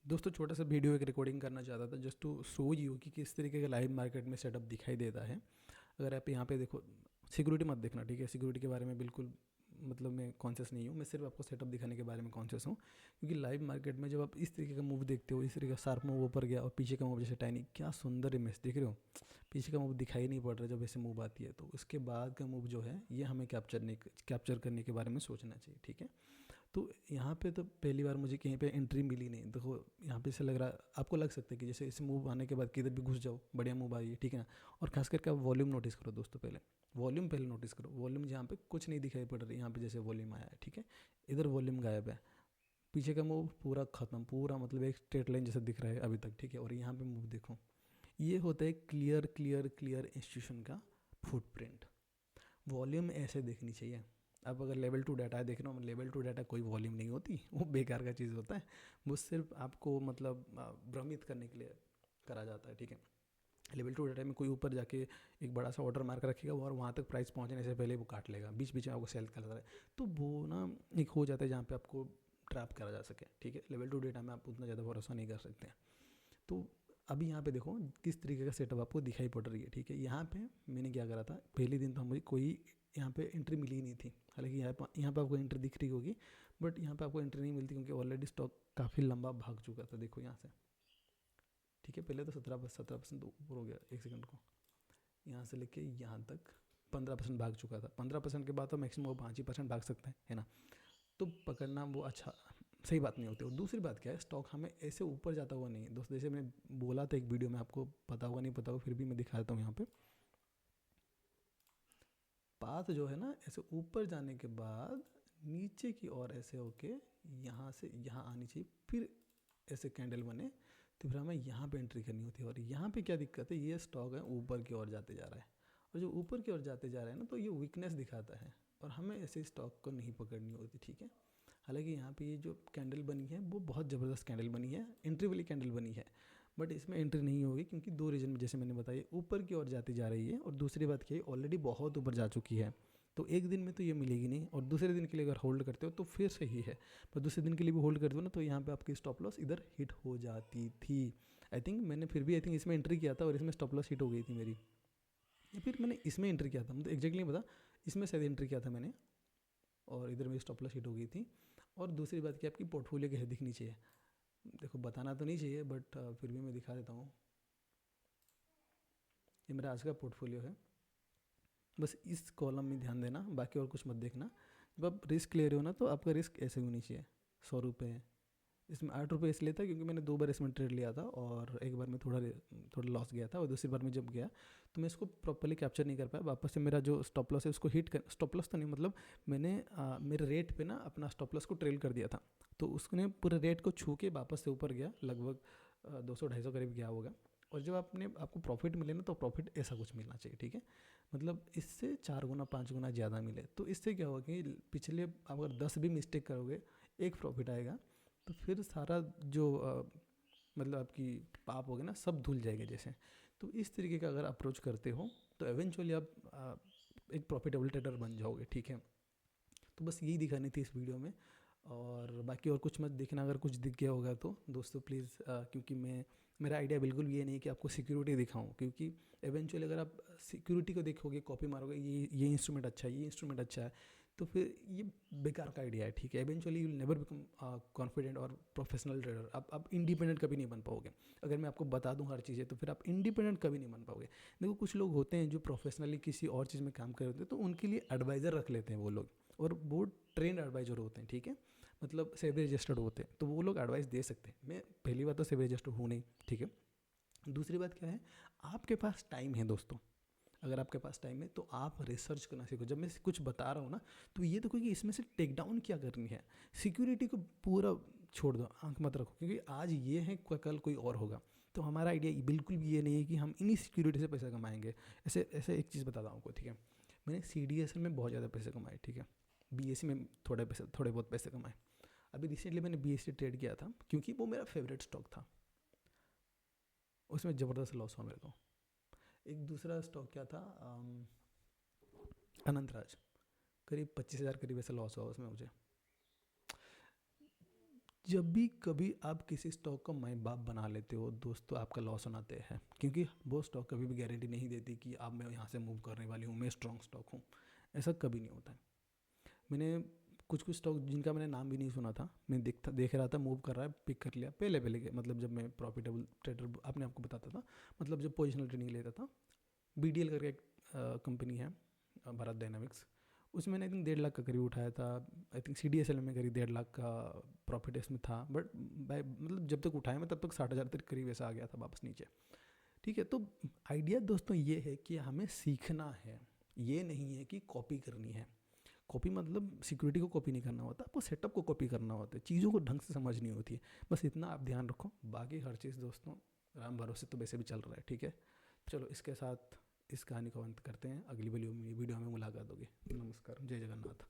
दोस्तों छोटा सा वीडियो एक रिकॉर्डिंग करना चाहता था जस्ट टू शो यू कि किस तरीके का लाइव मार्केट में सेटअप दिखाई देता है। अगर आप यहाँ पे देखो, सिक्योरिटी मत देखना, ठीक है। सिक्योरिटी के बारे में बिल्कुल मतलब मैं कॉन्शियस नहीं हूँ, मैं सिर्फ आपको सेटअप दिखाने के बारे में कॉन्शियस हूँ। क्योंकि लाइव मार्केट में जब आप इस तरीके का मूव देखते हो, इस तरीके का शार्प मूव ऊपर गया और पीछे का मूव जैसे टाइनी, क्या सुंदर इमेज देख रहे हो। पीछे का मूव दिखाई नहीं पड़ रहा जब ऐसे मूव आती है, तो उसके बाद का मूव जो है ये हमें कैप्चर करने के बारे में सोचना चाहिए, ठीक है। तो यहाँ पे तो पहली बार मुझे कहीं पे एंट्री मिली नहीं। देखो यहाँ पे से लग रहा, आपको लग सकता है कि जैसे इस मूव आने के बाद किधर भी घुस जाओ, बढ़िया मूव आई है, ठीक है ना। और खास करके आप वॉल्यूम नोटिस करो दोस्तों, पहले नोटिस करो। वॉल्यूम जहाँ पे कुछ नहीं दिखाई पड़ रही, यहाँ पे जैसे वॉल्यूम आया है, ठीक है, इधर वॉल्यूम गायब है। पीछे का मूव पूरा खत्म, पूरा मतलब एक स्ट्रेट लाइन जैसा दिख रहा है अभी तक, ठीक है। और यहाँ पे मूव देखो, ये होता है क्लियर क्लियर क्लियर इंस्टीट्यूशन का फुटप्रिंट। वॉल्यूम ऐसे देखनी चाहिए। अब अगर लेवल 2 डाटा है, देख रहे हो, लेवल 2 डाटा कोई वॉल्यूम नहीं होती, वो बेकार का चीज़ होता है। वो सिर्फ आपको मतलब भ्रमित करने के लिए करा जाता है, ठीक है। लेवल 2 डाटा में कोई ऊपर जाके एक बड़ा सा ऑर्डर मार्क रखेगा और वहाँ तक प्राइस पहुँचने से पहले वो काट लेगा, बीच बीच में आपको सेल करता है। तो वो ना एक हो जाता है जहाँ पे आपको ट्रैप करा जा सके, ठीक है। लेवल 2 डेटा में आप उतना ज़्यादा भरोसा नहीं कर सकते हैं। तो अभी यहाँ पे देखो किस तरीके का सेटअप आपको दिखाई पड़ रही है, ठीक है। यहाँ पे मैंने क्या करा था, पहले दिन तो मुझे कोई यहाँ पे एंट्री मिली नहीं थी। हालांकि यहाँ पे आपको एंट्री दिख रही होगी, बट यहाँ पे आपको एंट्री नहीं मिलती क्योंकि ऑलरेडी स्टॉक काफ़ी लंबा भाग चुका था। देखो यहाँ से, ठीक है, पहले तो 17% ऊपर हो गया, एक सेकंड को, यहाँ से लेके यहाँ तक 15% भाग चुका था। 15% के बाद तो मैक्सिमम वो 5% भाग सकता है ना। तो पकड़ना वो अच्छा सही बात नहीं होती। और दूसरी बात क्या है, स्टॉक हमें ऐसे ऊपर जाता हुआ नहीं दोस्त, जैसे मैंने बोला था एक वीडियो में, आपको पता होगा नहीं पता होगा, फिर भी मैं दिखा देता हूँ। यहाँ पे पाथ जो है ना, ऐसे ऊपर जाने के बाद नीचे की ओर ऐसे होके यहाँ से यहाँ आनी चाहिए, फिर ऐसे कैंडल बने, तो फिर हमें यहाँ पे एंट्री करनी होती है। और यहाँ पे क्या दिक्कत है, ये स्टॉक है ऊपर की ओर जाते जा रहा है, और जो ऊपर की ओर जाते जा रहा है ना, तो ये वीकनेस दिखाता है और हमें ऐसे स्टॉक को नहीं पकड़नी होती, ठीक है। हालांकि यहाँ पे ये जो कैंडल बनी है वो बहुत ज़बरदस्त कैंडल बनी है, एंट्री वाली कैंडल बनी है, बट इसमें एंट्री नहीं होगी क्योंकि दो रीज़न में, जैसे मैंने बताया, ऊपर की ओर जाती जा रही है, और दूसरी बात क्या है, ऑलरेडी बहुत ऊपर जा चुकी है। तो एक दिन में तो ये मिलेगी नहीं, और दूसरे दिन के लिए अगर होल्ड करते हो तो फिर सही है, पर दूसरे दिन के लिए भी होल्ड करते हो ना, तो यहाँ पे आपकी स्टॉप लॉस इधर हिट हो जाती थी। आई थिंक मैंने फिर भी इसमें एंट्री किया था और इसमें स्टॉप लॉस हिट हो गई थी मेरी, या फिर मैंने इसमें एंट्री किया था, मतलब एग्जैक्टली नहीं पता, इसमें शायद एंट्री किया था मैंने, और इधर मेरी स्टॉप लॉस हिट हो गई थी। और दूसरी बात कि आपकी पोर्टफोलियो कैसे दिखनी चाहिए, देखो बताना तो नहीं चाहिए बट फिर भी मैं दिखा देता हूँ। ये मेरा आज का पोर्टफोलियो है, बस इस कॉलम में ध्यान देना, बाकी और कुछ मत देखना। जब आप रिस्क ले रहे हो ना, तो आपका रिस्क ऐसे होनी चाहिए। 100 रुपये, इसमें 8 रुपये इसलिए था क्योंकि मैंने 2 बार इसमें ट्रेड लिया था, और एक बार में थोड़ा लॉस गया था, और दूसरी बार में जब गया तो मैं इसको प्रॉपर्ली कैप्चर नहीं कर पाया। वापस से मेरा जो स्टॉप लॉस है उसको हिट कर, स्टॉप लॉस तो नहीं, मतलब मैंने मेरे रेट पे ना अपना स्टॉप लॉस को ट्रेल कर दिया था, तो उसने पूरे रेट को छू के वापस से ऊपर गया, लगभग 200-250 करीब गया होगा। और जब आपको प्रॉफिट मिले ना, तो प्रॉफिट ऐसा कुछ मिलना चाहिए, ठीक है। मतलब इससे 4 गुना 5 गुना ज़्यादा मिले, तो इससे क्या होगा कि पिछले अगर 10 भी मिस्टेक करोगे, एक प्रॉफिट आएगा, तो फिर सारा जो मतलब आपकी पाप हो गए ना, सब धुल जाएंगे जैसे। तो इस तरीके का अगर अप्रोच करते हो तो एवेंचुअली आप एक प्रॉफिटेबल ट्रेडर बन जाओगे, ठीक है। तो बस यही दिखानी थी इस वीडियो में, और बाकी और कुछ मत देखना। अगर कुछ दिख गया होगा तो दोस्तों प्लीज़, क्योंकि मेरा आइडिया बिल्कुल भी ये नहीं कि आपको सिक्योरिटी दिखाऊं, क्योंकि एवेंचुअली अगर आप सिक्योरिटी को देखोगे, कॉपी मारोगे, ये इंस्ट्रूमेंट अच्छा है, ये इंस्ट्रूमेंट अच्छा है, तो फिर ये बेकार का आइडिया है, ठीक है। Eventually you will never become confident और प्रोफेशनल ट्रेडर। आप इंडिपेंडेंट कभी नहीं बन पाओगे। अगर मैं आपको बता दूं हर चीज़ें, तो फिर आप इंडिपेंडेंट कभी नहीं बन पाओगे। देखो कुछ लोग होते हैं जो प्रोफेशनली किसी और चीज़ में काम कर रहे होते हैं, तो उनके लिए एडवाइज़र रख लेते हैं वो लोग, और वो ट्रेंड एडवाइजर होते हैं, ठीक है, मतलब सेबी रजिस्टर्ड होते हैं, तो वो लोग एडवाइस दे सकते हैं। मैं पहली बात तो सेबी रजिस्टर्ड हूँ नहीं, ठीक है। दूसरी बात क्या है, आपके पास टाइम है दोस्तों, अगर आपके पास टाइम है तो आप रिसर्च करना सीखो। जब मैं कुछ बता रहा हूँ ना, तो ये देखो कि इसमें से टेक डाउन क्या करनी है। सिक्योरिटी को पूरा छोड़ दो, आंख मत रखो, क्योंकि आज ये है कल कोई और होगा। तो हमारा आइडिया बिल्कुल भी ये नहीं है कि हम इन्हीं सिक्योरिटी से पैसा कमाएंगे। ऐसे ऐसे एक चीज़ बताता हूँ आपको, ठीक है। मैंने CDSL में बहुत ज़्यादा पैसे कमाए, ठीक है। BSE में थोड़े बहुत पैसे कमाए। अभी रिसेंटली मैंने BSE ट्रेड किया था, क्योंकि वो मेरा फेवरेट स्टॉक था, उसमें ज़बरदस्त लॉस हुआ मेरे को। एक दूसरा स्टॉक क्या था, अनंतराज, करीब 25,000 करीब ऐसा लॉस हुआ उसमें मुझे। जब भी कभी आप किसी स्टॉक का माई बाप बना लेते हो दोस्त, तो आपका लॉस होना तय है, क्योंकि वो स्टॉक कभी भी गारंटी नहीं देती कि अब मैं यहाँ से मूव करने वाली हूँ, मैं स्ट्रॉन्ग स्टॉक हूँ। ऐसा कभी नहीं होता है। मैंने कुछ कुछ स्टॉक जिनका मैंने नाम भी नहीं सुना था, मैं देख रहा था मूव कर रहा है, पिक कर लिया पहले पहले के, मतलब जब मैं प्रॉफिटेबल ट्रेडर अपने आपको बताता था, मतलब जब पोजिशनल ट्रेडिंग लेता था। BDL करके एक कंपनी है, भारत डायनामिक्स, उसमें मैंने आई थिंक 1.5 लाख का करीब उठाया था। आई थिंक CDSL में करीब 1.5 लाख का प्रॉफिट इसमें था, बट बाय मतलब जब तक उठाया मैं तब तक 60,000 तक करीब ऐसा आ गया था वापस नीचे। ठीक है, तो आइडिया दोस्तों ये है कि हमें सीखना है, ये नहीं है कि कॉपी करनी है। कॉपी मतलब सिक्योरिटी को कॉपी नहीं करना होता, आपको सेटअप को कॉपी करना होता है, चीज़ों को ढंग से समझनी होती है। बस इतना आप ध्यान रखो, बाकी हर चीज़ दोस्तों राम भरोसे तो वैसे भी चल रहा है। ठीक है, चलो इसके साथ इस कहानी को अंत करते हैं, अगली वीडियो में मुलाकात होगी। नमस्कार, जय जगन्नाथ।